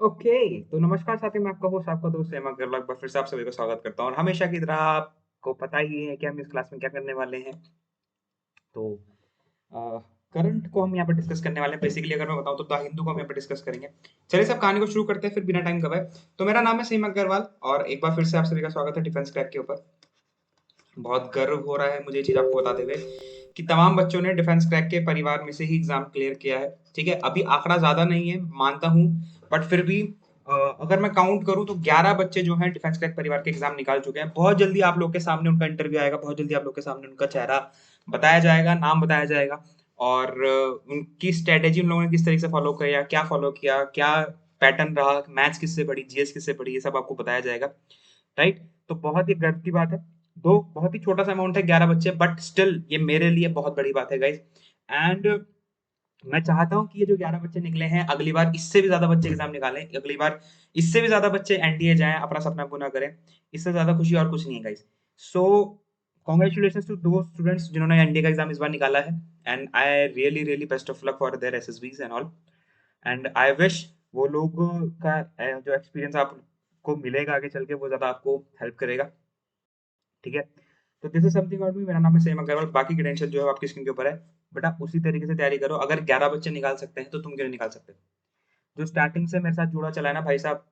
Okay, तो नमस्कार साथी, मैं आपका होस्ट, आपका दोस्त हेमंत गर्ल, एक बार फिर से आप सभी का स्वागत करता हूँ। और हमेशा की तरह आपको पता ही है कि हम इस क्लास में क्या करने वाले हैं। तो करंट को हम यहाँ पर डिस्कस करने वाले हैं। बेसिकली अगर मैं बताऊँ तो द हिंदू को हम यहाँ पर डिस्कस करेंगे। चलिए सब कहानी को शुरू करते हैं फिर बिना टाइम गवाए। तो मेरा नाम है सीमा अग्रवाल और एक बार फिर से आप सभी का स्वागत है डिफेंस क्रैक के ऊपर। बहुत गर्व हो रहा है मुझे ये चीज आपको बताते हुए कि तमाम बच्चों ने डिफेंस क्रैक के परिवार में से ही एग्जाम क्लियर किया है। ठीक है, अभी आंकड़ा ज्यादा नहीं है मानता हूँ, बट फिर भी अगर मैं काउंट करूँ तो 11 बच्चे जो हैं डिफेंस क्रैक परिवार के एग्जाम निकाल चुके हैं। बहुत जल्दी आप लोग के सामने उनका इंटरव्यू आएगा, बहुत जल्दी आप लोग के सामने उनका चेहरा बताया जाएगा, नाम बताया जाएगा और उनकी स्ट्रेटेजी उन लोगों ने किस तरीके से फॉलो किया, क्या फॉलो किया, क्या पैटर्न रहा, मैथ्स किससे पढ़ी, जीएस किससे पढ़ी, ये सब आपको बताया जाएगा। राइट। तो बहुत ही गर्व की बात है। दो बहुत ही छोटा सा अमाउंट है, 11 बच्चे, बट स्टिल ये मेरे लिए बहुत बड़ी बात है गाइज। एंड मैं चाहता हूँ कि ये जो 11 बच्चे निकले हैं, अगली बार इससे भी ज्यादा बच्चे एग्जाम निकालें, अगली बार इससे भी ज्यादा बच्चे एनडीए जाएं, अपना सपना पूरा करें। इससे ज्यादा खुशी और कुछ नहीं है गाइज। सो कॉन्ग्रेचुलेशन टू दो स्टूडेंट्स जिन्होंने एनडीए का एग्जाम इस बार निकाला है। And I really really best of luck for their SSBs and all. And I wish वो लोग का जो एक्सपीरियंस आपको मिलेगा आगे चल के, वो ज्यादा आपको हेल्प करेगा। ठीक है। तो this is something about me. मेरा नाम है सेम अग्रवाल। बाकी क्रेडेंशियल जो है वो आपकी स्क्रीन के ऊपर है। बेटा उसी तरीके से तैयारी करो। अगर 11 बच्चे निकाल सकते हैं तो तुम क्यों नहीं निकाल सकते? जो स्टार्टिंग से मेरे साथ जुड़ा चला है ना भाई साहब,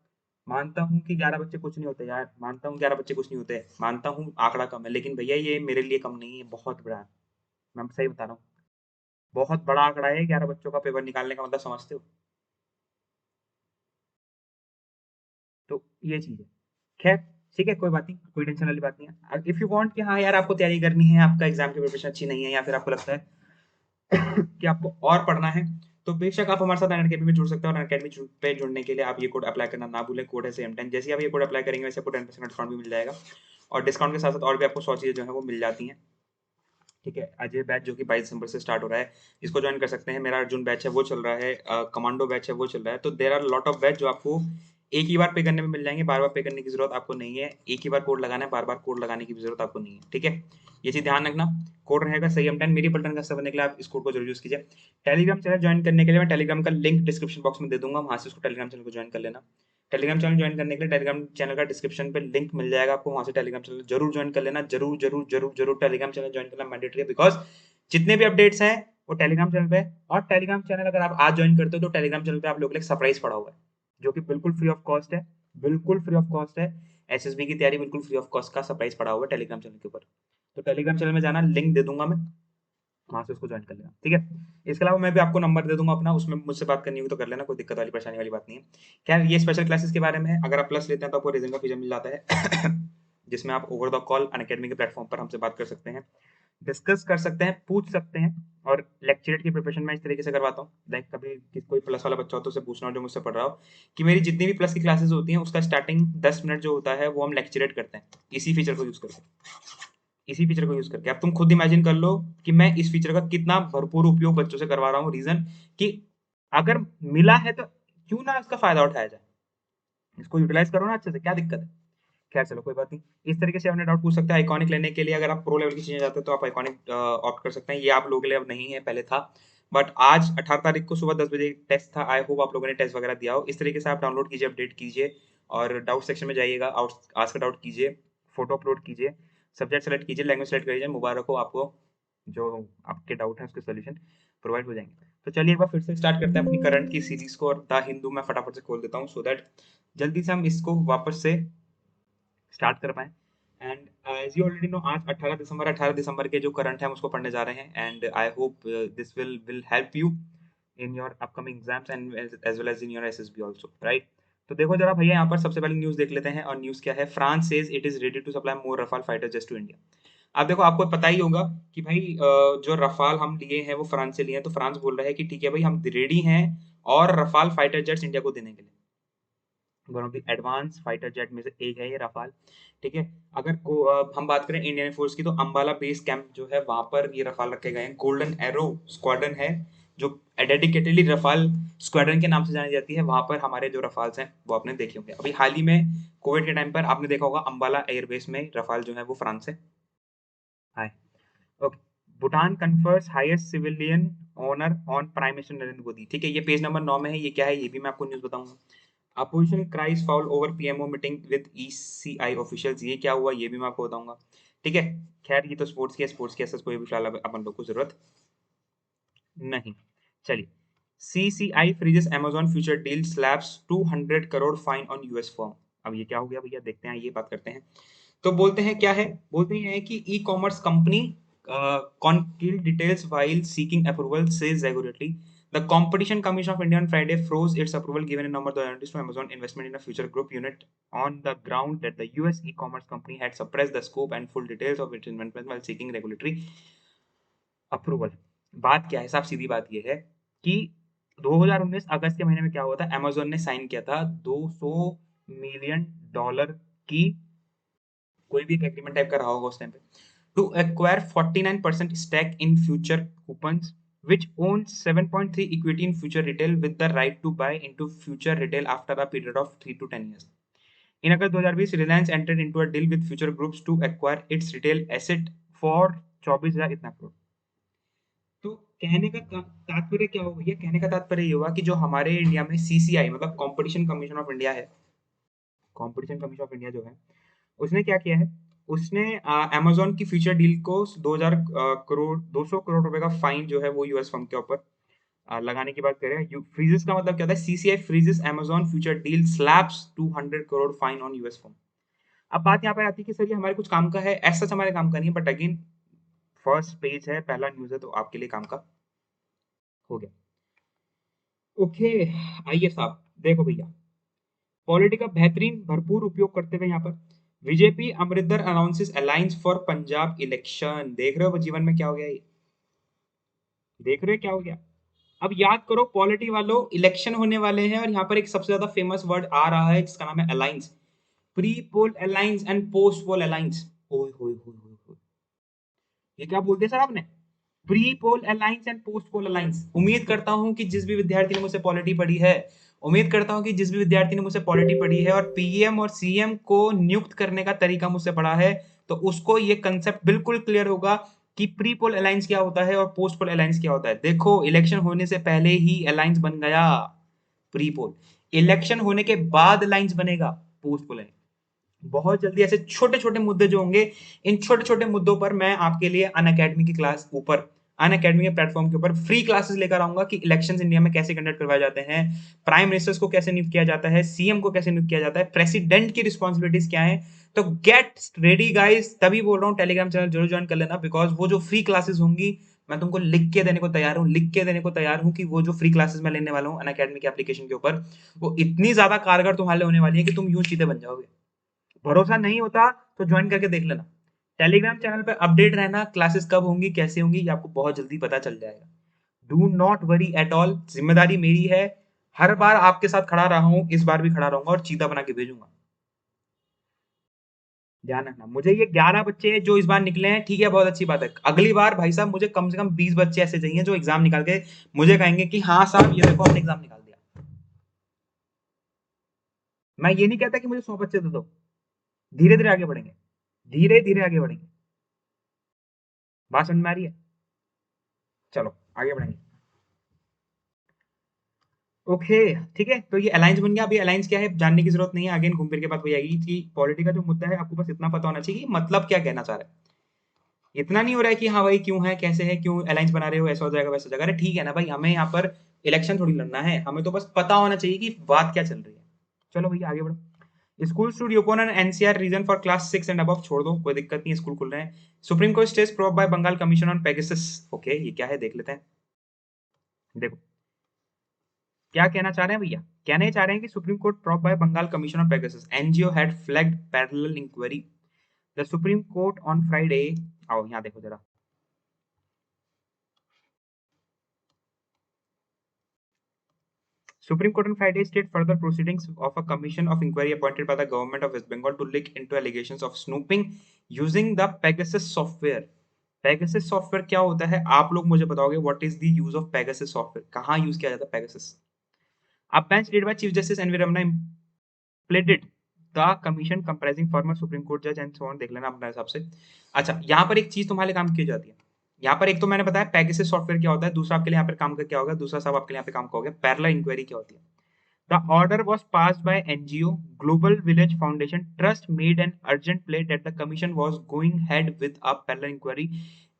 मानता हूँ कि 11 बच्चे कुछ नहीं होते यार, मानता हूँ 11 बच्चे कुछ नहीं होते, मानता हूँ आंकड़ा कम है, लेकिन भैया ये मेरे लिए कम नहीं है, बहुत बड़ा है। मैं सही बता रहा हूँ, बहुत बड़ा आंकड़ा है 11 बच्चों का पेपर निकालने का, मतलब समझते हो? तो ये चीज है। खैर, ठीक है, कोई बात नहीं, कोई टेंशन वाली बात नहीं है। इफ यू वांट कि हाँ यार आपको तैयारी करनी है, आपका एग्जाम की प्रिपरेशन अच्छी नहीं है, या फिर आपको लगता है कि आपको और पढ़ना है, तो बेशक आप हमारे साथ अनअकैडमी में जुड़ सकते हैं। और अनअकैडमी पे जुड़ने के लिए आप ये कोड अप्लाई करना ना भूलें। कोड है सेम 10। जैसे ही आप ये कोड अप्लाई करेंगे वैसे आपको 10% डिस्काउंट भी मिल जाएगा। और डिस्काउंट के साथ साथ और भी आपको 100 चीजें जो है वो मिल जाती हैं। ठीक है, अजय बैच जो कि 22 दिसंबर से स्टार्ट हो रहा है, इसको ज्वाइन कर सकते हैं। मेरा अर्जुन बैच है वो चल रहा है, कमांडो बैच है वो चल रहा है। तो there are lot of batch जो आपको एक ही बार पे करने में मिल जाएंगे, बार बार पे करने की जरूरत आपको नहीं है। एक ही बार कोड लगाना है, बार बार कोड लगाने की भी जरूरत आपको नहीं है। ठीक है, ये चीज ध्यान रखना। कोड रहेगा सही हम 10 मेरी पलटन का हिस्सा बनने के लिए, आप इस कोड को जरूर यूज कीजिए। टेलीग्राम चैनल ज्वाइन करने के लिए मैं टेलीग्राम का लिंक डिस्क्रिप्शन बॉक्स में दे दूंगा, वहां से उसको टेलीग्राम चैनल को ज्वाइन कर लेना। टेलीग्राम चैनल ज्वाइन करने के लिए टेलीग्राम चैनल का डिस्क्रिप्शन पे लिंक मिल जाएगा आपको, वहां से टेलीग्राम चैनल जरूर ज्वाइन कर लेना। जरूर जरूर जरूर जरूर टेलीग्राम चैनल ज्वाइन करना मैंडेटरी है, बिकॉज जितने भी अपडेट्स हैं वो टेलीग्राम चैनल पे है। और टेलीग्राम चैनल अगर आप आज ज्वाइन करते हो तो टेलीग्राम चैनल पे आप लोगों के लिए सरप्राइज पड़ा हुआ है, जो कि बिल्कुल फ्री ऑफ कॉस्ट है। बिल्कुल फ्री ऑफ कॉस्ट है। एसएसबी की तैयारी बिल्कुल फ्री ऑफ कॉस्ट का सरप्राइज पड़ा हुआ है टेलीग्राम चैनल के ऊपर। तो टेलीग्राम चैनल में जाना, लिंक दे दूंगा मैं, वहां से उसको ज्वाइन कर लेना। ठीक है। इसके अलावा मैं भी आपको नंबर दे दूंगा अपना, उसमें मुझसे बात करनी होगी तो कर लेना, कोई दिक्कत वाली परेशानी वाली बात नहीं है। क्या ये स्पेशल क्लासेस के बारे में है, अगर आप प्लस लेते हैं तो आपको रीजन का फीचर मिल जाता है जिसमें आप ओवर द कॉल अनअकैडमी के प्लेटफॉर्म पर हमसे बात कर सकते हैं, डिस्कस कर सकते हैं, पूछ सकते हैं। और लेक्चरेट की प्रिपरेशन मैं इस तरीके से करवाता हूँ, लाइक कभी कोई प्लस वाला बच्चा हो तो उसे पूछना हो जो मुझसे पढ़ रहा हो, कि मेरी जितनी भी प्लस की क्लासेस होती हैं उसका स्टार्टिंग 10 मिनट जो होता है वो हम लेक्चरेट करते हैं, इसी फीचर को यूज करके। इसी फीचर को यूज करके अब तुम खुद इमेजिन कर लो कि मैं इस फीचर का कितना भरपूर उपयोग बच्चों से करवा रहा हूँ। रीजन कि अगर मिला है तो क्यों ना इसका फायदा उठाया जाए, इसको यूटिलाइज करो ना अच्छे से, क्या दिक्कत है? खैर चलो कोई बात नहीं। इस तरीके से अपने डाउट पूछ सकते हैं। आइकॉनिक लेने के लिए अगर आप प्रो लेवल की चीजें चाहते हो तो आप आइकॉनिक ऑप्ट कर सकते हैं। ये आप लोगों के लिए अब नहीं है, पहले था। बट आज 18 तारीख को सुबह 10 बजे टेस्ट था। आई होप आप लोगों ने टेस्ट वगैरह दिया हो। इस तरीके से आप डाउनलोड कीजिए, अपडेट कीजिए और डाउट सेक्शन में जाइएगा, आज का डाउट कीजिए, फोटो अपलोड कीजिए, सब्जेक्ट सेलेक्ट कीजिए, लैंग्वेज सेलेक्ट करिए। मुबारक हो आपको, जो आपके डाउट है उसके सोल्यूशन प्रोवाइड हो जाएंगे। तो चलिए एक बार फिर से स्टार्ट करते हैं अपनी करंट की सीरीज को। और द हिंदू मैं फटाफट से खोल देता हूँ सो दैट जल्दी से हम इसको वापस से स्टार्ट कर पाए। And as you already know, आज 18 दिसंबर, 18 दिसंबर के जो करंट है हम उसको पढ़ने जा रहे हैं। And I hope this will help you in your upcoming exams and as well as in your SSB also, right? तो देखो जरा भैया, यहाँ पर सबसे पहले न्यूज देख लेते हैं। और न्यूज क्या है? France says it is ready to supply more Rafale fighter jets to India. अब देखो, आपको पता ही होगा कि भाई जो रफाल हम लिए हैं वो फ्रांस से लिए हैं। तो फ्रांस बोल रहा है कि ठीक है भाई, हम रेडी हैं और रफाल फाइटर जेट्स इंडिया को देने के लिए। One of the advance fighter jet में से एक है ये रफाल। ठीक है। अगर हम बात करें इंडियन फोर्स की, तो अंबाला बेस कैंप जो है वहां पर ये रफाल रखे गए हैं। गोल्डन एरो स्क्वाड्रन है जो डेडिकेटेडली रफाल स्क्वाड्रन के नाम से जानी जाती है। वहां पर हमारे जो रफाल्स हैं वो आपने देखे होंगे। अभी हाल ही में कोविड के टाइम पर आपने देखा होगा अंबाला एयरबेस में रफाल जो है वो फ्रांस से आए। Okay. Bhutan confers highest civilian honour on prime minister Narendra Modi. ठीक है, ये पेज नंबर 9 में है। ये क्या है ये भी मैं आपको न्यूज बताऊंगा। Opposition cries foul over PMO meeting with ECI officials, ये क्या हुआ ये भी मैं आपको बताऊंगा। ठीक है, खैर ये तो स्पोर्ट्स की ऐसा कोई भी फिलहाल अपन लोग को जरूरत नहीं। चलिए, CCI freezes Amazon future deal slabs 200 crore fine on US firm. अब ये क्या हो गया भैया, देखते हैं, ये बात करते हैं। तो बोलते हैं क्या है, बोलते हैं कि e commerce company concealed details while seeking approval, says regularly. The Competition Commission of India on Friday froze its approval given in November 2020 to Amazon investment in a future group unit on the ground that the US e-commerce company had suppressed the scope and full details of its investment while seeking regulatory approval. बात क्या है, साफ सीधी बात यह है कि 2019 अगस्त के महीने में क्या हुआ था, Amazon ने साइन किया था 200 मिलियन डॉलर की कोई भी एक एग्रीमेंट टाइप का रहा होगा उस टाइम पे, to acquire 49% stake in Future Coupons, which owns 7.3 equity in Future Retail with the right to buy into Future Retail after a period of 3 to 10 years. In August 2020, Reliance entered into a deal with Future Groups to acquire its retail asset for 24,000 इतना करोड़। तो कहने का तात्पर्य क्या होगा भैया, कहने का तात्पर्य ये हुआ कि जो हमारे इंडिया में सीसीआई मतलब कॉम्पिटिशन कमीशन ऑफ इंडिया है, कॉम्पिटिशन कमीशन ऑफ इंडिया जो है, उसने क्या किया है, उसने अमेज़न की फ्यूचर डील को 2000 करोड़ 200 करोड़ रुपए का फाइन जो है वो यूएस फर्म के ऊपर लगाने की बात करें। फ्रीजेस का मतलब क्या होता है, CCI freezes Amazon future deal slabs 200 crore fine on US firm. अब बात यहाँ पे आती है कि सर ये हमारे कुछ काम का है, ऐसा हमारे काम का नहीं है, बट अगेन फर्स्ट पेज है, पहला न्यूज है, तो आपके लिए काम का हो गया। ओके, आइए साहब, देखो भैया, पॉलिटी का बेहतरीन भरपूर उपयोग करते हुए यहाँ पर BJP Amarinder announces alliance for Punjab election. देख रहे हो जीवन में क्या हो गया ये, देख रहे हो क्या हो गया। अब याद करो पॉलिटी वालों, इलेक्शन होने वाले हैं और यहाँ पर एक सबसे ज्यादा फेमस वर्ड आ रहा है जिसका नाम है alliance, pre poll alliance and post poll alliance. ओए होए होए होए होए। ये क्या बोलते हैं सर आपने, pre poll alliance and post poll alliance. उम्मीद करता हूं कि जिस भी विद्यार्थी ने मुझसे पॉलिटी पढ़ी है, उम्मीद करता हूं कि जिस भी विद्यार्थी ने मुझसे पॉलिटी पढ़ी है और पीएम और सीएम को नियुक्त करने का तरीका मुझसे पढ़ा है, तो उसको ये कंसेप्ट बिल्कुल क्लियर होगा कि प्री पोल अलायंस क्या होता है और पोस्ट पोल अलायंस क्या होता है। देखो, इलेक्शन होने से पहले ही अलायंस बन गया प्री पोल, इलेक्शन होने के बाद अलायंस बनेगा पोस्ट पोल। बहुत जल्दी ऐसे छोटे छोटे मुद्दे जो होंगे, इन छोटे छोटे मुद्दों पर मैं आपके लिए अन अकेडमी की क्लास ऊपर, अन अकेडमी के प्लेटफॉर्म के ऊपर फ्री क्लासेस लेकर आऊंगा कि इलेक्शंस इंडिया में कैसे कंडक्ट करवाए जाते हैं, प्राइम मिनिस्टर्स को कैसे नियुक्त किया जाता है, सीएम को कैसे नियुक्त किया जाता है, प्रेसिडेंट की रिस्पॉन्सिबिलिटीज क्या है। तो गेट रेडी गाइस, तभी बोल रहा हूँ टेलीग्राम चैनल जरूर ज्वाइन कर लेना, बिकॉज वो जो फ्री क्लासेस होंगी मैं तुमको लिख के देने को तैयार हूँ, लिख के देने को तैयार हूँ कि वो जो फ्री क्लासेस मैं लेने वाला हूँ अन अकेडमी के एप्लीकेशन के ऊपर, वो इतनी ज्यादा कारगर तुम्हारे होने वाली है कि तुम यूं चीते बन जाओगे। भरोसा नहीं होता तो ज्वाइन करके देख लेना, टेलीग्राम चैनल पे अपडेट रहना, क्लासेस कब होंगी कैसे होंगी ये आपको बहुत जल्दी पता चल जाएगा। Do not worry at all, जिम्मेदारी मेरी है, हर बार आपके साथ खड़ा रहा हूं, इस बार भी खड़ा रहूंगा और चीता बना के भेजूंगा। ध्यान रखना, मुझे ये 11 बच्चे जो इस बार निकले हैं, ठीक है, बहुत अच्छी बात है, अगली बार भाई साहब मुझे कम से कम 20 बच्चे ऐसे चाहिए जो एग्जाम निकाल के मुझे कहेंगे कि हाँ साहब ये देखो हमने एग्जाम निकाल दिया। मैं ये नहीं कहता कि मुझे 100 बच्चे दे दो, धीरे धीरे आगे बढ़ेंगे, धीरे धीरे आगे बढ़ेंगे। बात समझ में आ रही है, चलो आगे बढ़ेंगे। ओके, ठीक है, तो ये अलायंस बन गया। अभी अलायंस क्या है जानने की जरूरत नहीं है, अगेन घूम फिर के बात वही आएगी कि पॉलिटी का जो मुद्दा है आपको बस इतना पता होना चाहिए कि मतलब क्या कहना चाह रहा है। इतना नहीं हो रहा है कि हाँ भाई क्यों है कैसे है, क्यों अलायंस बना रहे हो, ऐसा हो जाएगा वैसा हो जाएगा। अरे ठीक है ना भाई, हमें यहाँ पर इलेक्शन थोड़ी लड़ना है, हमें तो बस पता होना चाहिए कि बात क्या चल रही है। चलो भैया आगे बढ़ो। School should open in NCR region for class 6 and above, छोड़ दो कोई दिक्कत नहीं, स्कूल खुल रहे हैं। Supreme court stays probe by Bengal commission on Pegasus. Okay, ये क्या है देख लेते हैं। देखो क्या कहना चाह रहे हैं भैया, कहने चाह रहे हैं कि supreme court probe by Bengal commission on Pegasus, NGO had flagged parallel inquiry the supreme court on Friday. आओ यहाँ देखो जरा, Supreme Court on Friday stayed further proceedings of a commission of inquiry appointed by the government of West Bengal to look into allegations of snooping using the Pegasus software. Pegasus software क्या होता है आप लोग मुझे बताओगे, what is the use of Pegasus software, कहाँ use किया जाता है Pegasus। A bench led by Chief Justice N.V. Ramana pleaded the commission comprising former Supreme Court judge and so on, देख लेना अपने हिसाब से। अच्छा, यहाँ पर एक चीज तुम्हारे काम की जाती है, यहाँ पर एक तो मैंने बताया Pegasus सॉफ्टवेयर क्या होता है, दूसरा आपके लिए यहाँ पर काम का क्या होगा, दूसरा सब आपके लिए यहाँ पे काम का हो गया पैरेलल इंक्वायरी क्या होती है। The order was passed by NGO Global Village Foundation Trust made an urgent plea that the commission was going ahead with a parallel inquiry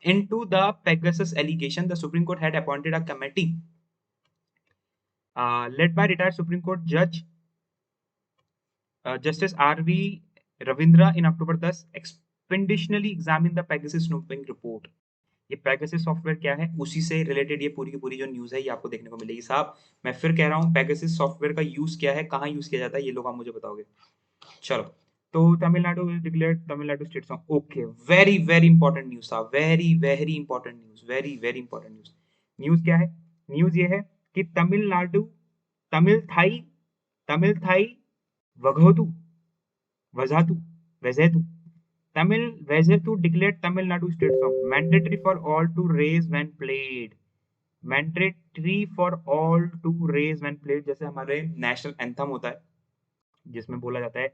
into the Pegasus allegation. The Supreme Court had appointed a committee led by retired Supreme Court Judge Justice R.V. Ravindra in October 10 expeditionally examined the Pegasus snooping report. ये Pegasus software क्या है, उसी से related ये पूरी की पूरी जो न्यूज़ है ये आपको देखने को मिलेगी। साहब मैं फिर कह रहा हूँ, पेगासस सॉफ्टवेयर का यूज़ क्या है, कहाँ यूज़ किया जाता है, ये लोग आप मुझे बताओगे। चलो, तो Tamil Nadu declared Tamil Nadu state song. Okay, very very important news था, very very important news, very very important news. News क्या है? न्यूज़ ये है कि Tamil Nadu Tamil Thai Vazhthu Vazhthu Vazhthu Tamil Vezethu declared Tamil Nadu state song mandatory for all to raise when played. Mandatory for all to raise when played, जैसे हमारे national anthem होता है जिसमें बोला जाता है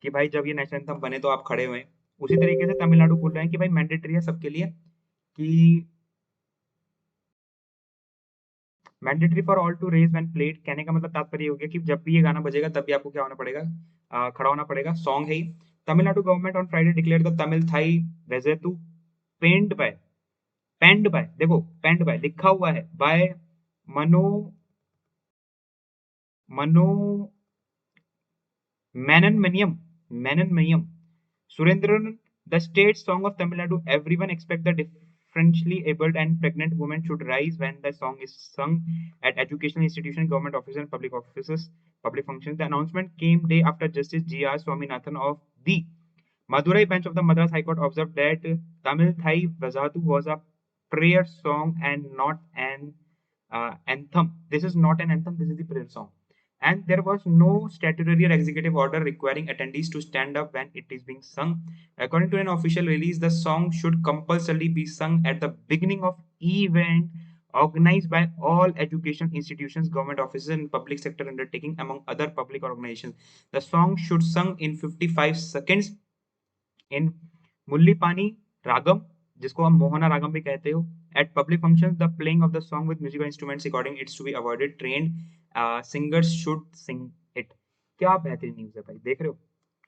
कि भाई जब ये नेशनल एंथम बने तो आप खड़े हुए, उसी तरीके से तमिलनाडु बोल रहे हैं कि भाई मैंडेटरी है सबके लिए, कि mandatory for all to raise when played. कहने का मतलब तात्पर्य हो गया कि जब भी ये गाना बजेगा तब भी आपको क्या होना पड़ेगा, खड़ा होना पड़ेगा। सॉन्ग है ही। Tamil Nadu government on Friday declare the Tamil Thai Vazhthu penned by देखो पेंड बाय लिखा हुआ है बाय मनो मनो मैनन मनियम Surendran, the state song of Tamil Nadu. Everyone expect the differentially abled and pregnant women should rise when the song is sung at educational institutions, government offices, and public offices, public functions. The announcement came day after Justice G.R. Swaminathan of the Madurai bench of the Madras High Court observed that Tamil Thai Vazatu was a prayer song and not an anthem. This is not an anthem, this is the prayer song. And there was no statutory or executive order requiring attendees to stand up when it is being sung. According to an official release, the song should compulsorily be sung at the beginning of event organized by all education institutions, government offices, and public sector undertaking, among other public organizations. The song should sung in 55 seconds in Mullipani Ragam, जिसको हम मोहना रागम भी कहते हो। At public functions, the playing of the song with musical instruments according it's to be avoided. Trained singers should sing it. क्या बेहतरीन news है भाई, देख रहे हो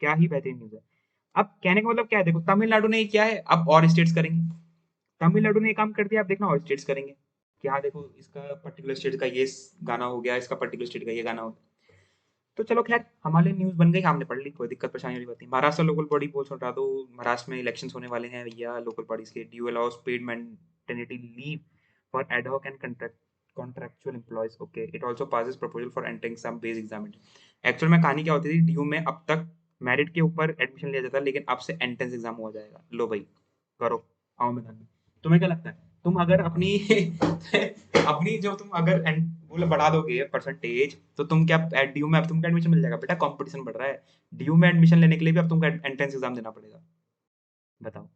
क्या ही बेहतरीन न्यूज़ है। अब कहने का मतलब क्या है, देखो तमिलनाडु ने किया है, अब और स्टेट्स करेंगे। तमिलनाडु ने ये काम कर दिया, अब देखना और स्टेट्स करेंगे कि हाँ देखो इसका पर्टिकुलर स्टेट का ये गाना हो गया, इसका पर्टिकुलर स्टेट का ये गाना हो गया। तो चलो खैर हमारे न्यूज़ बन गई, हमने पढ़ ली, कोई दिक्कत परेशानी वाली बात नहीं। महाराष्ट्र लोकल बॉडी पोल सुना दो। महाराष्ट्र में इलेक्शंस होने वाले हैं भैया, लोकल बॉडीज के। DU allows paid maternity leave for ad hoc and contractual employees. Okay, it also passes proposal for entering some base examination. Actual में कहानी क्या होती थी, ड्यू में अब तक मेरिट के ऊपर एडमिशन लिया जाता है, लेकिन अब से एंट्रेंस एग्जाम हो जाएगा। लो भाई करो, आओ मैदान में। तुम्हें क्या लगता है, तुम अगर अपनी अपनी जो तुम अगर वो बढ़ा दोगे परसेंटेज, तो तुम क्या ड्यू में अब तुमको एडमिशन मिल जाएगा। बेटा कंपटीशन बढ़ रहा है, ड्यू में एडमिशन लेने के लिए भी अब तुमको एंट्रेंस एग्जाम देना पड़ेगा। बताओ।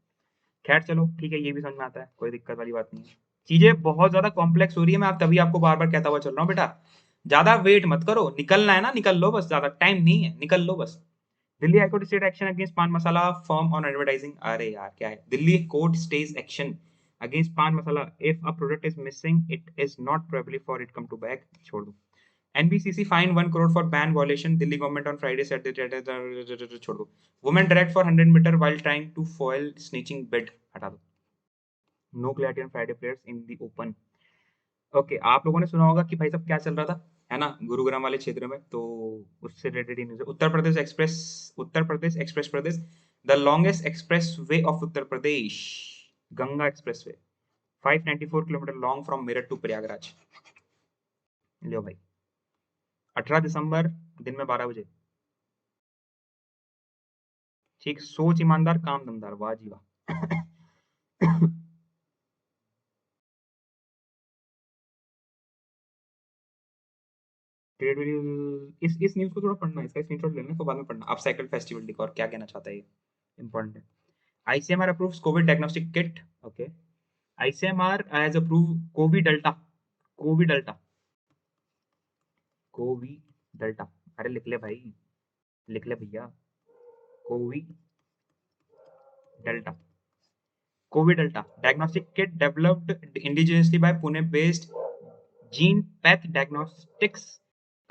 खैर चलो ठीक है, ये भी समझ में आता है, कोई दिक्कत वाली बात नहीं है। चीजें बहुत ज्यादा कॉम्प्लेक्स हो रही है, मैं आप तभी आपको बार बार कहता हुआ चल रहा हूँ बेटा, ज्यादा वेट मत करो, निकलना है ना निकल लो बस, ज्यादा टाइम नहीं है, निकल लो बस। Delhi high court state action against paan masala firm on advertising. अरे यार क्या है, Delhi court stage action against paan masala if a product is missing it is not probably for it come to back. छोड़ दो। NBCC fine 1 crore for ban violation. Delhi government on Friday set छोड़ दो। Women direct for 100 metre while trying to foil snatching bid. हटा दो। No clarity on Friday players in the open. Okay, आप लोगों ने सुना होगा कि भाई साहब क्या चल रहा था, है ना, गुरुग्राम वाले क्षेत्र में, तो उससे रिलेटेड ही न्यूज़ है। Uttar Pradesh Pradesh the longest expressway of Uttar Pradesh, Ganga expressway 594 kilometre long from Meerut to Prayagraj. लो भाई 18 दिसंबर दिन में 12 बजे। ठीक, सोच ईमानदार काम दमदार, वाह जी वाह। ट्रेड इस न्यूज़ को थोड़ा पढ़ना, इसका स्क्रीनशॉट लेना, तो बाद में पढ़ना। अब साइकिल फेस्टिवल डिकोर क्या कहना चाहता है, ये इंपॉर्टेंट है। ICMR approves COVID diagnostic kit. Okay. ICMR has approved COVID Delta. COVID Delta. COVID Delta. अरे लिख ले भाई, लिख ले भैया। COVID Delta. COVID Delta. Diagnostic kit developed indigenously by Pune-based GenePath Diagnostics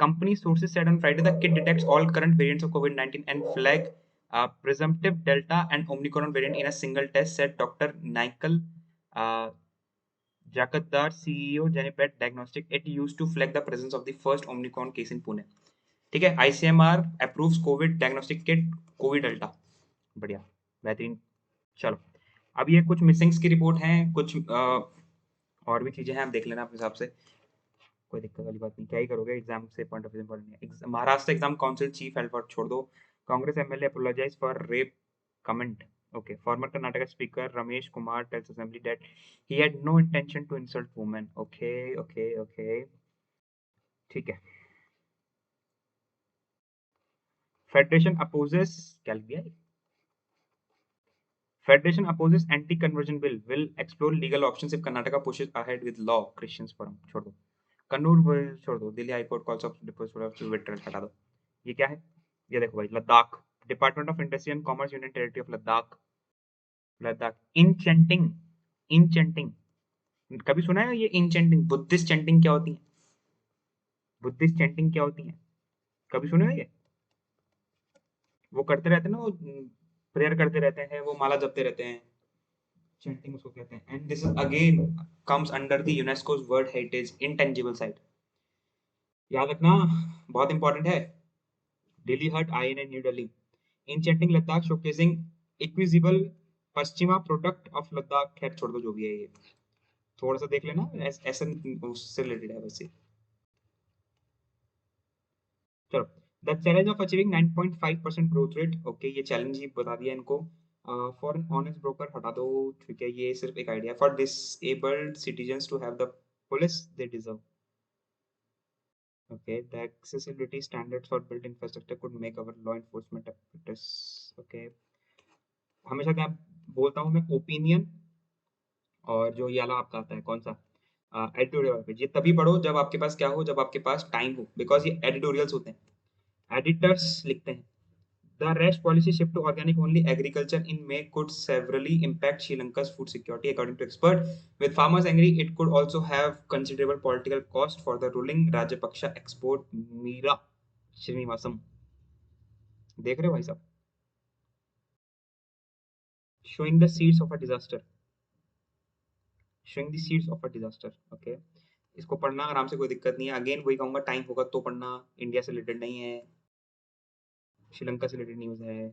company sources said on Friday the kit detects all current variants of COVID-19 and flag presumptive Delta and Omicron variant in a single test, said Dr. Nikhil Jakadar, CEO Genepet Diagnostic. It used to flag the presence of the first Omicron case in Pune. ठीक है, ICMR approves COVID diagnostic kit COVID Delta. बढ़िया, बेहतरीन. चलो, अब ये कुछ missings की report हैं, कुछ और भी चीजें हैं, आप देख लेना अपने हिसाब से, कोई दिक्कत वाली बात नहीं. क्या ही करोगे, एग्जाम से पॉइंट ऑफ व्यू इंपॉर्टेंट है. Maharashtra exam council chief helper छोड़ दो. Congress MLA apologises for rape comment. Okay, former Karnataka Speaker Ramesh Kumar tells Assembly that he had no intention to insult women. Okay. ठीक है. Federation opposes क्या लिख दिया? Federation opposes anti-conversion bill. Will explore legal options if Karnataka pushes ahead with law. Christians Forum छोड़ दो. कन्नूर छोड़ दो. Delhi high court calls of deposit हटा दो. ये क्या है? ये देखो भाई, Ladakh. Department of industry and commerce union territory of Ladakh. Enchanting कभी सुना है ये? इंचेंटिंग बुद्धिस्ट चैंटिंग क्या होती है? कभी सुने हो ये? वो करते रहते हैं ना, वो प्रेयर करते रहते हैं, वो माला जपते रहते हैं, चैंटिंग उसको कहते हैं. And this again comes under the UNESCO's world heritage intangible site. याद रखना, बहुत इंपॉर्टेंट है. Delhi Haat INA new Delhi. Enchanting Ladakh showcasing इक्विजिबल पश्चिमा प्रोडक्ट ऑफ लद्दाख. खैर छोड़ दो, जो भी है ये थोड़ा सा देख लेना, ऐसा उससे रिलेटेड है वैसे. चलो, the challenge of achieving 9.5% growth rate. Okay, ये चैलेंज ही बता दिया इनको. फॉर एन ऑनेस्ट ब्रोकर हटा दो. ठीक है, ये सिर्फ एक idea. For disabled citizens to have the police they deserve. Okay, the accessibility standards for built infrastructure could make our law enforcement apparatus. Okay, हमेशा क्या बोलता हूँ मैं, ओपिनियन और जो ये वाला आपका आता है कौन सा एडिटोरियल पेज, ये तभी पढ़ो जब आपके पास क्या हो, जब आपके पास टाइम हो, बिकॉज ये एडिटोरियल्स होते हैं, एडिटर्स लिखते हैं. The rash policy shift to organic only agriculture in May could severely impact Sri Lanka's food security, according to expert. With farmers angry, it could also have considerable political cost for the ruling Rajapaksa export. Meera Srinivasam. देख रहे हो भाई साहब? Showing the seeds of a disaster. Showing the seeds of a disaster. Okay. इसको पढ़ना आराम से, कोई दिक्कत नहीं है. अगेन वही कहूंगा, टाइम होगा तो पढ़ना. इंडिया से रिलेटेड नहीं है, श्रीलंका से रिलेटेड न्यूज है.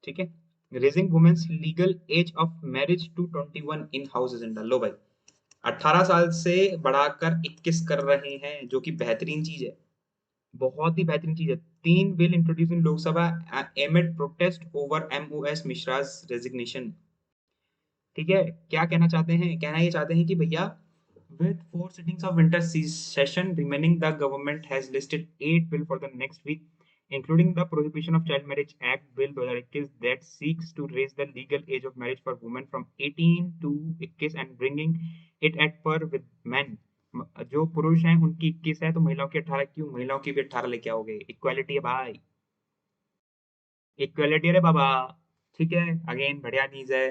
ठीक है. Raising women's legal age of marriage to 21 in house agenda. लो भाई, 18 साल से बढ़ाकर 21 कर रहे हैं, जो कि बेहतरीन चीज है, बहुत ही बेहतरीन चीज है. 3 bill introduce in Lok Sabha amid protest over MOS Mishra's resignation. ठीक है, क्या कहना चाहते हैं? कहना ये चाहते हैं कि भैया, with 4 sittings of winter session remaining, the government has listed 8 bill for the next week, including the Prohibition of Child Marriage Act Bill 2021 that seeks to raise the legal age of marriage for women from 18 to 21 and bringing it at par with men. जो पुरुष हैं उनकी 21 है, तो महिलाओं की 18 क्यों? महिलाओं की भी 18 लेके आओगे. इक्वालिटी है भाई, इक्वालिटी है बाबा. ठीक है, अगेन बढ़िया न्यूज है.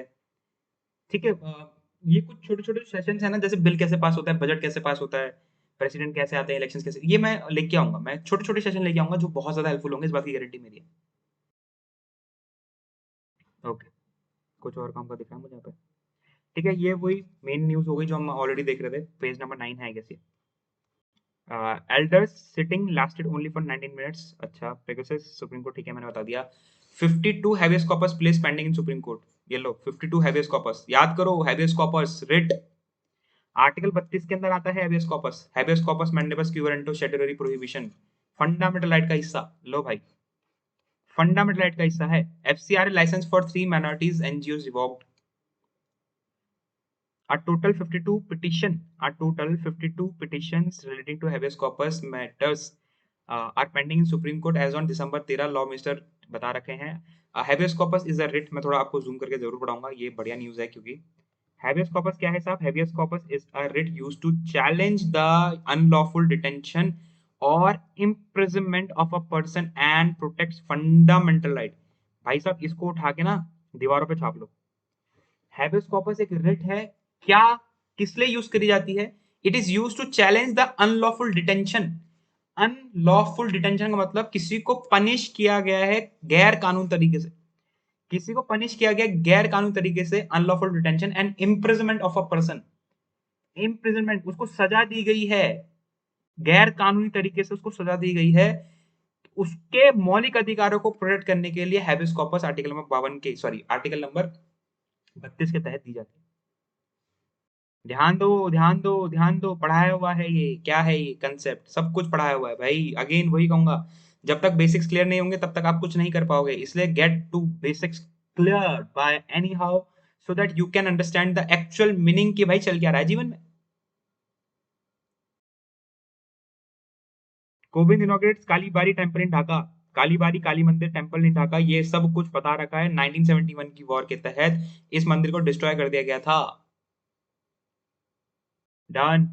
ठीक है, ये कुछ छोटे छोटे सेशंस है ना, जैसे बिल कैसे पास होता है, बजट कैसे पास होता है, प्रेसिडेंट कैसे आते हैं, इलेक्शंस कैसे, ये मैं लेके आऊंगा. मैं छोटे छोटे सेशन लेके आऊंगा जो बहुत ज्यादा हेल्पफुल होंगे, इस बात की गारंटी मेरी है. ओके, कुछ और काम का दिख रहा है मुझे यहाँ पे. ठीक है, ये वही मेन न्यूज हो गई जो हम ऑलरेडी देख रहे थे. पेज नंबर 9 है आई गेस ये. Elders sitting lasted only for 19 minutes. अच्छा, पेगासस सुप्रीम कोर्ट. ठीक है, मैंने बता दिया. 52 habeas corpus place pending in supreme court. ये लो, 52 हैबियस कॉर्पस. याद करो, हैबियस कॉर्पस रिट आर्टिकल 32 के अंदर आता है. Habeas corpus, habeas corpus mandamus quo warranto statutory prohibition, fundamental right का हिस्सा. लो भाई, फंडामेंटल राइट का हिस्सा है. FCRA licence for 3 minorities NGOs revoked. A total 52 petitions relating to habeas corpus matters are pending in Supreme Court as on December 13. Law minister बता रखे हैं. habeas corpus is a writ. मैं थोड़ा आपको zoom करके जरूर पढ़ाऊंगा, ये बढ़िया न्यूज है. क्योंकि habeas corpus क्या है साहब? habeas corpus is a writ used to challenge the unlawful detention or imprisonment of a person and protects fundamental right. भाई साहब, इसको उठा के ना दीवारों पे छाप लो. habeas corpus एक रिट है. क्या, किस लिए यूज करी जाती है? It is use to challenge the unlawful detention. Unlawful detention का मतलब किसी को पनिश किया गया है गैर कानून तरीके से, किसी को पनिश किया गया गैर कानूनी तरीके से, unlawful detention and imprisonment of a person. Imprisonment, उसको सजा दी गई है, गैर कानूनी तरीके से उसको सजा दी गई है, उसके मौलिक अधिकारों को प्रोटेक्ट करने के लिए हैबिस कॉर्पस आर्टिकल नंबर 52 के, सॉरी आर्टिकल नंबर 32 के तहत दी जाती है। ध्यान दो, ध्यान दो, ध्यान दो, पढ़ाया हुआ है, ये क्या है, ये कंसेप्ट सब कुछ पढ़ाया हुआ है भाई। अगेन वही कहूंगा, जब तक बेसिक्स क्लियर नहीं होंगे तब तक आप कुछ नहीं कर पाओगे, इसलिए get to basics clear by anyhow, so that you can understand the actual meaning कि भाई चल क्या रहा है जीवन में। Kovind inaugurates Kalibari temple in Dhaka. Kalibari Kali मंदिर टेम्पल इन ढाका, ये सब कुछ बता रखा है। 1971 की वॉर के तहत इस मंदिर को डिस्ट्रॉय कर दिया गया था। डन।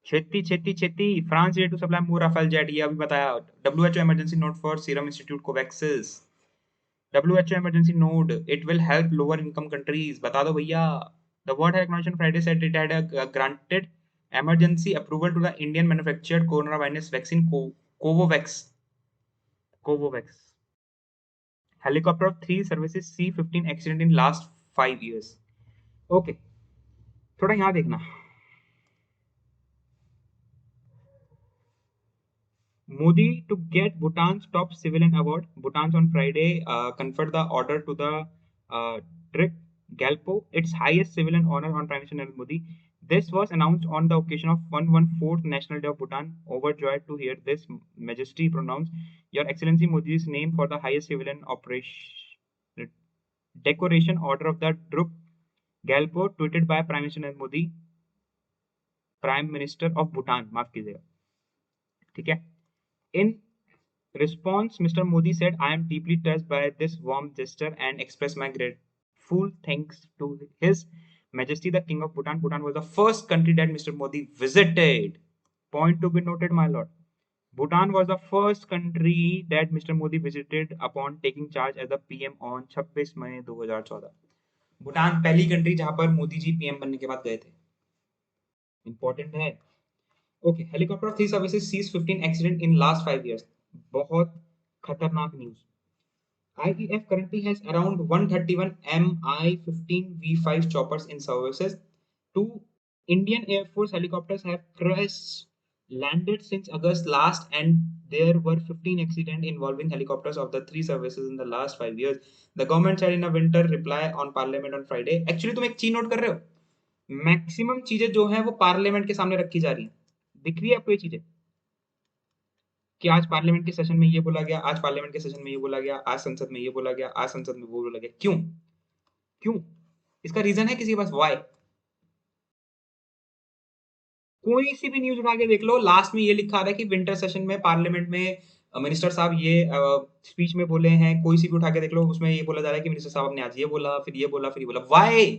छेती छेती छेती, France ready to supply more Rafale jet, ये अभी बताया। WHO emergency note for serum institute Covovax. WHO emergency note, it will help lower income countries, बता दो भैया। The World Health Organization Friday said it had granted emergency approval to the Indian manufactured coronavirus vaccine Covovax. Covovax. Helicopter of 3 services C-15 accident in last 5 years. Okay, थोड़ा यहाँ देखना। Modi to get Bhutan's top civilian award. Bhutan's on Friday conferred the order to the Drik Galpo, its highest civilian honor on Prime Minister Narendra Modi. This was announced on the occasion of 114th National Day of Bhutan. Overjoyed to hear this Majesty pronounce Your Excellency Modi's name for the highest civilian operation decoration order of the Druk Galpo, tweeted by Prime Minister Narendra Modi, Prime Minister of Bhutan. माफ कीजिएगा, ठीक है। In response, Mr. Modi said, I am deeply touched by this warm gesture and express my grateful thanks to His Majesty the King of Bhutan. Bhutan was the first country that Mr. Modi visited. Point to be noted, my lord. Bhutan was the first country that Mr. Modi visited upon taking charge as the PM on 26 मई 2014. भूटान पहली country जहां पर Modi ji PM बनने के बाद गए थे। Important है। Okay, helicopter of 3 services sees 15 accident in last 5 years. बहुत खतरनाक news. IEF currently has around 131 Mi-15 V5 choppers in services. 2 Indian Air Force helicopters have crashed landed since August last, and there were 15 accidents involving helicopters of the 3 services in the last 5 years. The government said in a winter reply on Parliament on Friday. Actually तुम एक चीज note कर रहे हो, maximum चीजें जो है वो पार्लियामेंट के सामने रखी जा रही है। दिख रही है आपको ये चीजें कि आज पार्लियामेंट के सेशन में ये बोला गया, आज पार्लियामेंट के सेशन में ये बोला गया, आज संसद में ये बोला गया, आज संसद में वो बोला गया। क्यों क्यों? इसका रीजन है किसी के पास? वाई? कोई सी भी न्यूज उठा के देख लो, लास्ट में ये लिखा रहा है कि विंटर सेशन में पार्लियामेंट में मिनिस्टर साहब ये स्पीच में बोले हैं। कोई सी भी उठा के देख लो, उसमें ये बोला जा रहा है कि मिनिस्टर साहब ने आज ये बोला, फिर ये बोला, फिर ये बोला। वाई?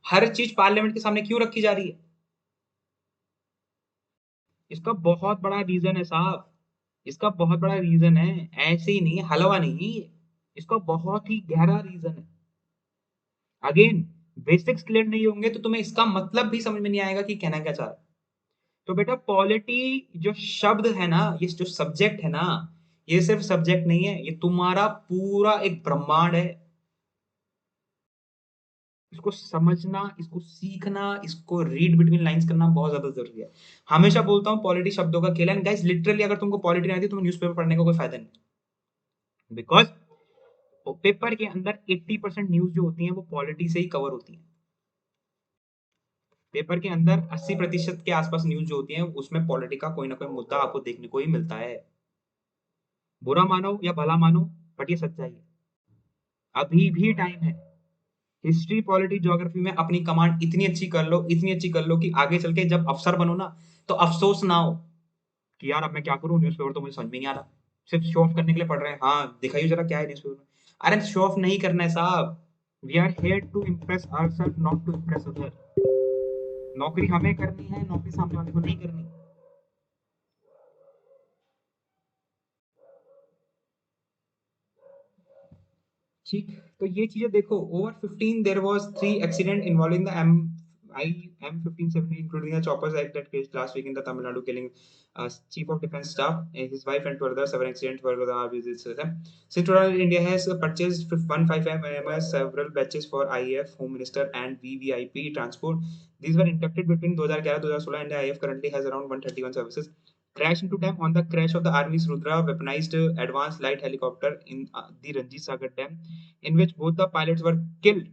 हर चीज पार्लियामेंट के सामने क्यों रखी जा रही है? इसका बहुत बड़ा रीजन है साहब, इसका बहुत बड़ा रीजन है, ऐसे ही नहीं है, हलवा नहीं है, इसका बहुत ही गहरा रीजन है। अगेन, बेसिक्स क्लियर नहीं होंगे तो तुम्हें इसका मतलब भी समझ में नहीं आएगा कि कहना क्या चाह रहा है। तो बेटा पॉलिटी जो शब्द है ना, ये जो सब्जेक्ट है ना, ये सिर्फ सब्जेक्ट नहीं है, ये तुम्हारा पूरा एक ब्रह्मांड है। इसको समझना, इसको सीखना, इसको रीड बिटवीन लाइंस करना बहुत ज्यादा जरूरी है। हमेशा बोलता हूँ पॉलिटी शब्दों का खेल है गाइस। लिटरली अगर तुमको पॉलिटी नहीं आती तो न्यूज़पेपर पढ़ने का कोई फायदा नहीं, बिकॉज पेपर के अंदर 80% न्यूज जो होती है वो पॉलिटी से ही कवर होती है। पेपर के अंदर 80% के आसपास न्यूज जो होती है उसमें पॉलिटी का कोई ना कोई मुद्दा आपको देखने को ही मिलता है। बुरा मानो या भला मानो, बट ये सच्चाई है। अभी भी टाइम है। हिस्ट्री, पॉलिटी, ज्योग्राफी में अपनी कमांड इतनी अच्छी कर लो, इतनी अच्छी कर लो कि आगे चल के जब अफसर बनो ना तो अफसोस ना हो कि यार अब मैं क्या करूं, न्यूज़पेपर तो मुझे समझ में नहीं आ रहा। सिर्फ शो ऑफ करने के लिए पढ़ रहे हैं। हाँ दिखाइए जरा क्या है न्यूज़पेपर में। अरे शो ऑफ नहीं करना है साहब, we are here to impress ourself, not to impress other. नौकरी हमें करनी है, नौकरी सामने वाले को नहीं करनी। ठीक, तो ये चीजें देखो। Over 15 there was 3 accident involving the M1570, including the choppers act that crashed last week in the Tamil Nadu, killing Chief of Defence Staff, his wife, and 12 others. Seven accidents were the visits. Since 2000, India has purchased 155 mm several batches for IAF, Home Minister, and VVIP transport. These were inducted between 2011-2016, and the IAF currently has around 131 services. Crash into dam. On the crash of the Army's Rudra weaponized advanced light helicopter in the Ranji Sagar Dam, in which both the pilots were killed.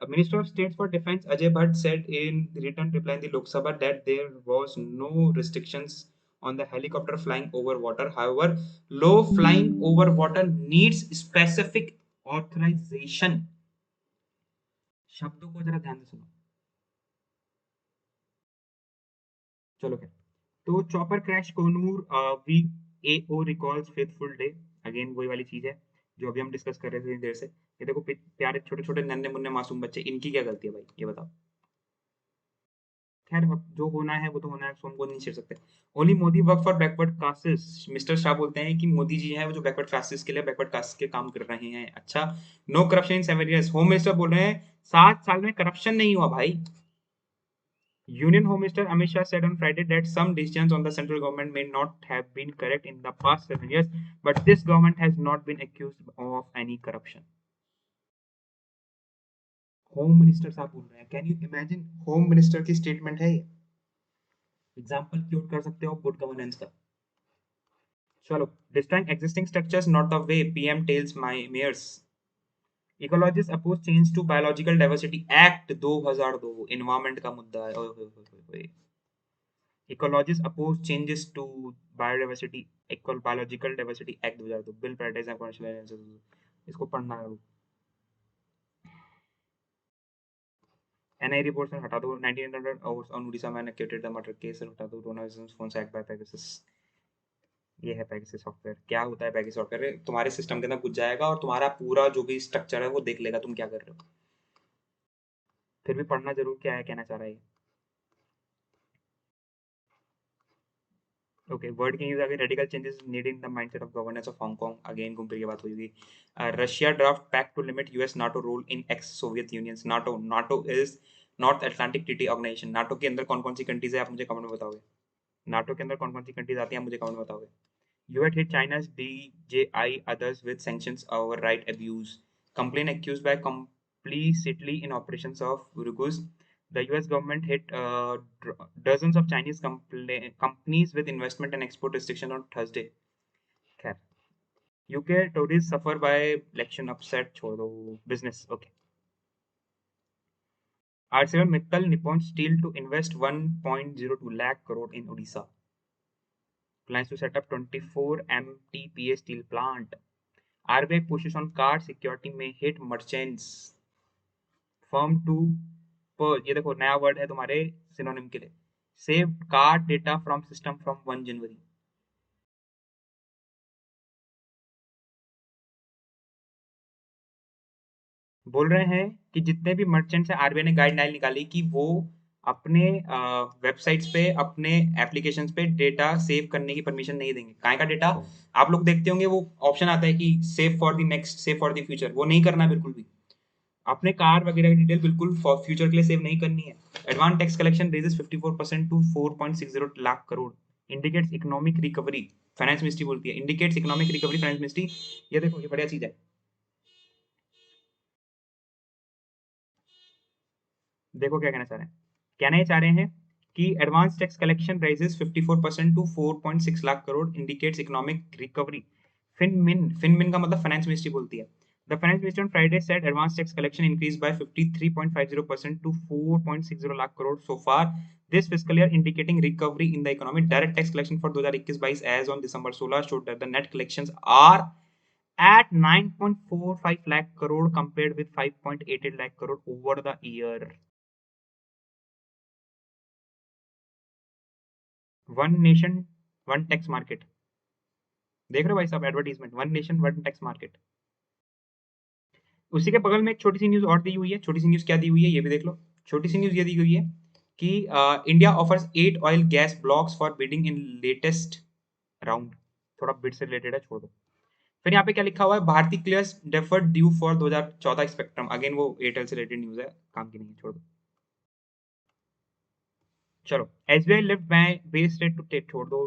Minister of State for Defense Ajay Bhatt said in written reply in the Lok Sabha that there was no restrictions on the helicopter flying over water. However, low flying over water needs specific authorization. शब्दों को जरा ध्यान से सुनो. चलो क्या. तो chopper crash Coonoor वी एओ रिकॉल्स फेथफुल डे. अगेन वही वाली चीज है जो अभी हम डिस्कस कर रहे थे देर से. ये देखो प्यारे छोटे छोटे नन्हे मुन्ने मासूम बच्चे, इनकी क्या गलती है भाई, ये बताओ. खैर अब जो होना है वो तो होना है, उसको हम को नहीं छेड़ सकते. Only Modi work for backward castes. Mister Shah बोलते हैं कि मोदी जी हैं वो जो बैकवर्ड कास्ट्स के लिए बैकवर्ड कास्ट के काम कर रहे हैं. अच्छा, no corruption in 7 years. Home minister बोल रहे हैं 7 साल में करप्शन नहीं हुआ भाई. Union Home Minister Amit Shah said on Friday that some decisions on the central government may not have been correct in the past 7 years, but this government has not been accused of any corruption. Home minister साहब बोल रहे हैं. Can you imagine, home minister की statement है ये. Example क्यों कर सकते हो गुड गवर्नेंस का. चलो, destroying existing structures not the way, PM tells my mayors. Ecologists oppose change to Biological Diversity Act 2002. Environment का मुद्दा है. ओए होए होए होए. Ecologists oppose changes to Biological Diversity Act 2002. Bill prioritize and commercial. इसको पढ़ना है. NI report से हटा दो. 1900 hours on Odisha man acquitted the murder case से हटा दो. Donations phones hacked by Pegasus. ये है Pegasus सॉफ्टवेयर. क्या होता है Pegasus सॉफ्टवेयर? तुम्हारे सिस्टम के अंदर घुस जाएगा और तुम्हारा पूरा जो भी स्ट्रक्चर है वो देख लेगा तुम क्या कर रहे हो. फिर भी पढ़ना जरूर. क्या है कहना चाह रहा है. ओके, वर्ड की यूज आगे. Radical changes needed in the mindset of governance of Hong. Again घूम फिर के बात होगी. Russia draft pact to limit US NATO role in ex Soviet union. NATO is North Atlantic Treaty Organisation. NATO के अंदर कौन कौन सी कंट्रीज है आप मुझे कमेंट में बताओगे. नाटो के अंदर कौन कौन सी कंट्रीज आती हैं मुझे कमेंट में बताओगे. US hit चाइना's DJI others with sanctions over right abuse. Complaint accused by complicity in operations of Uruguz. The US government hit dozens of Chinese companies with investment and export restrictions on Thursday. खैर, UK tourists suffer by election upset. छोड़ो business. Okay. ArcelorMittal Nippon Steel to invest 1.02 lakh crore in Odisha. Plans to set up 24 MTPA steel plant. RBI pushes on card security may hit merchants. Firm to purge. ये देखो नया word है तुम्हारे synonym के लिए. Save card data from system from 1 जनवरी. बोल रहे हैं कि जितने भी मर्चेंट्स हैं आरबीआई ने गाइडलाइन निकाली कि वो अपने वेबसाइट्स पे अपने एप्लीकेशंस पे डेटा सेव करने की परमिशन नहीं देंगे. काय का डेटा आप लोग देखते होंगे वो ऑप्शन आता है कि save for the next, save for the future. वो नहीं करना बिल्कुल भी. अपने कार वगैरह की डिटेल बिल्कुल फॉर फ्यूचर के लिए सेव नहीं करनी है. Advance tax collection raises 54% to 4.60 lakh crore. Indicates economic recovery. Finance ministry बोलती है indicates economic recovery. Finance ministry. ये देखो ये बढ़िया चीज है. देखो क्या कहना चाह रहे हैं. कहना ये चाह रहे हैं कि advance tax collection raises 54% to 4.6 lakh crore. Indicates economic recovery. Finmin का मतलब फाइनेंस मिनिस्ट्री बोलती है. The finance minister on Friday said advance tax collection increased by 53.50% to 4.60 lakh crore so far this fiscal year, indicating recovery in the economy. Direct tax collection for 2021-22 as on December 16 showed that the net collections are at 9.45 lakh crore compared with 5.88 lakh crore over the year. One nation one tax market. देख रहे हो भाई साहब advertisement. One nation one tax market. उसी के बगल में एक छोटी सी न्यूज और दी हुई है. छोटी सी न्यूज क्या दी हुई है ये भी देख लो. छोटी सी न्यूज ये दी हुई है कि India offers 8 oil gas blocks for bidding in latest round. थोड़ा बिड से रिलेटेड है, छोड़ दो. फिर यहाँ पे क्या लिखा हुआ है. Bharti clears deferred due for 2014 spectrum. Again वो एयरटेल से रिलेटेड न्यूज है, काम की नहीं है, छोड़ दो. चलो, SBI lift base rate to छोड़ दो,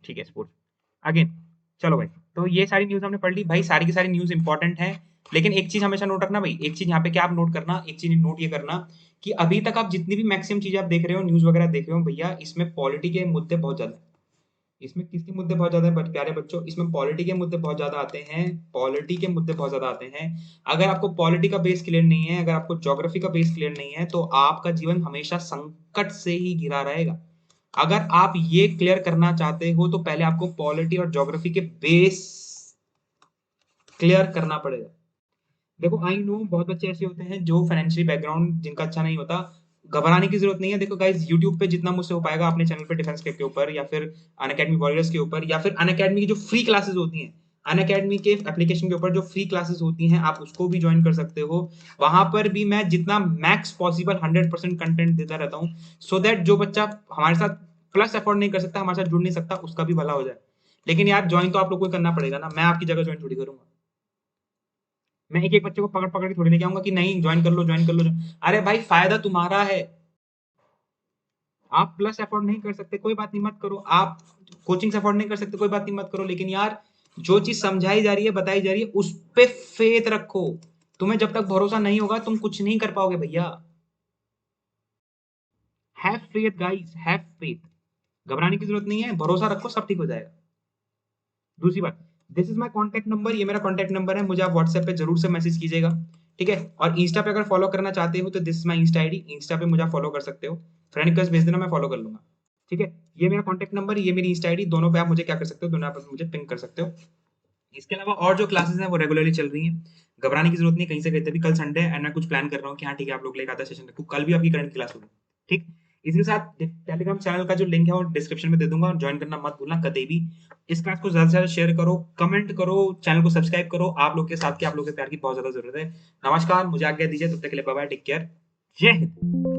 ठीक है, स्पोर्ट्स अगेन। चलो भाई, तो ये सारी न्यूज हमने पढ़ ली भाई, सारी की सारी न्यूज इंपॉर्टेंट है। लेकिन एक चीज हमेशा नोट रखना भाई, एक चीज यहाँ पे क्या आप नोट करना, एक चीज नोट ये करना कि अभी तक आप जितनी भी मैक्सिमम चीजें आप देख रहे हो, न्यूज वगैरह देख रहे हो भैया, इसमें पॉलिटी के मुद्दे बहुत ज्यादा है। इसमें किसके मुद्दे बहुत ज्यादा है प्यारे बच्चों, इसमें पॉलिटी के मुद्दे बहुत ज्यादा आते हैं, पॉलिटी के मुद्दे बहुत ज्यादा आते हैं। अगर आपको पॉलिटी का बेस क्लियर नहीं है, अगर आपको ज्योग्राफी का बेस क्लियर नहीं है, तो आपका जीवन हमेशा संकट से ही घिरा रहेगा। अगर आप ये क्लियर करना चाहते हो तो पहले आपको पॉलिटी और ज्योग्राफी के बेस क्लियर करना पड़ेगा। देखो आई नो बहुत बच्चे ऐसे होते हैं जो फाइनेंशियल बैकग्राउंड जिनका अच्छा नहीं होता, घबराने की जरूरत नहीं है। देखो गाइस, यूट्यूब पे जितना मुझसे हो पाएगा अपने चैनल पे डिफेंस के ऊपर, या फिर अनअकैडमी वॉरियर्स के ऊपर, या फिर अनअकैडमी की जो फ्री क्लासेस होती हैं, अनअकैडमी के एप्लीकेशन के ऊपर जो फ्री क्लासेस होती हैं, आप उसको भी ज्वाइन कर सकते हो। वहां पर भी मैं जितना मैक्स पॉसिबल 100% कंटेंट देता रहता हूँ, सो दैट जो बच्चा हमारे साथ प्लस अफोर्ड नहीं कर सकता, हमारे साथ जुड़ नहीं सकता, उसका भी भला हो जाए। लेकिन यार ज्वाइन तो आप लोग को करना पड़ेगा ना, मैं आपकी जगह ज्वाइन थोड़ी करूंगा। मैं एक एक बच्चे को पकड़ पकड़ के थोड़ी लेके आऊंगा कि नहीं ज्वाइन कर लो, ज्वाइन कर लो। अरे भाई, फायदा तुम्हारा है। आप प्लस अफोर्ड नहीं कर सकते, कोई बात नहीं, मत करो। आप कोचिंग से अफोर्ड नहीं कर सकते, कोई बात नहीं, मत करो। लेकिन यार, जो चीज समझाई जा रही है, बताई जा रही है, उस पे फेथ रखो। तुम्हें जब तक भरोसा नहीं होगा, तुम कुछ नहीं कर पाओगे भैया। Have faith guys, have faith. घबराने की जरूरत नहीं है, भरोसा रखो, सब ठीक हो जाएगा। दूसरी बात, this is my contact number, ये मेरा कांटेक्ट नंबर है, मुझे आप व्हाट्सएप पे जरूर से मैसेज कीजिएगा। ठीक है, और इंस्टा पे अगर फॉलो करना चाहते हो तो this is my Insta ID, Insta पे मुझे आप फॉलो कर सकते हो। फ्रेंड रिक्वेस्ट भेज देना, मैं फॉलो कर लूंगा। ठीक है, ये मेरा कांटेक्ट नंबर, ये मेरी इंस्टा आईडी, दोनों पे आप मुझे क्या कर सकते हो, दोनों आप मुझे पिंग कर सकते हो। इसके अलावा और जो क्लासेस हैं वो रेगुलरली चल रही हैं, घबराने की जरूरत नहीं, कहीं से कहते भी कल संडे है एंड मैं कुछ प्लान कर रहा हूँ कि हाँ ठीक है, आप लोग ले एक आधा सेशन रखूँ, कल भी आपकी करंट क्लास होगी। ठीक, इसी के साथ टेलीग्राम चैनल का जो लिंक है वो डिस्क्रिप्शन में दे दूंगा, ज्वाइन करना मत भूलना कभी भी। इस क्लास को ज्यादा से ज्यादा शेयर करो, कमेंट करो, चैनल को सब्सक्राइब करो, आप लोग के साथ की, आप लोग के प्यार की बहुत ज्यादा जरूरत है। नमस्कार, मुझे आज्ञा दीजिए, तब तक के लिए बाय बाय, टेक केयर, जय हिंद।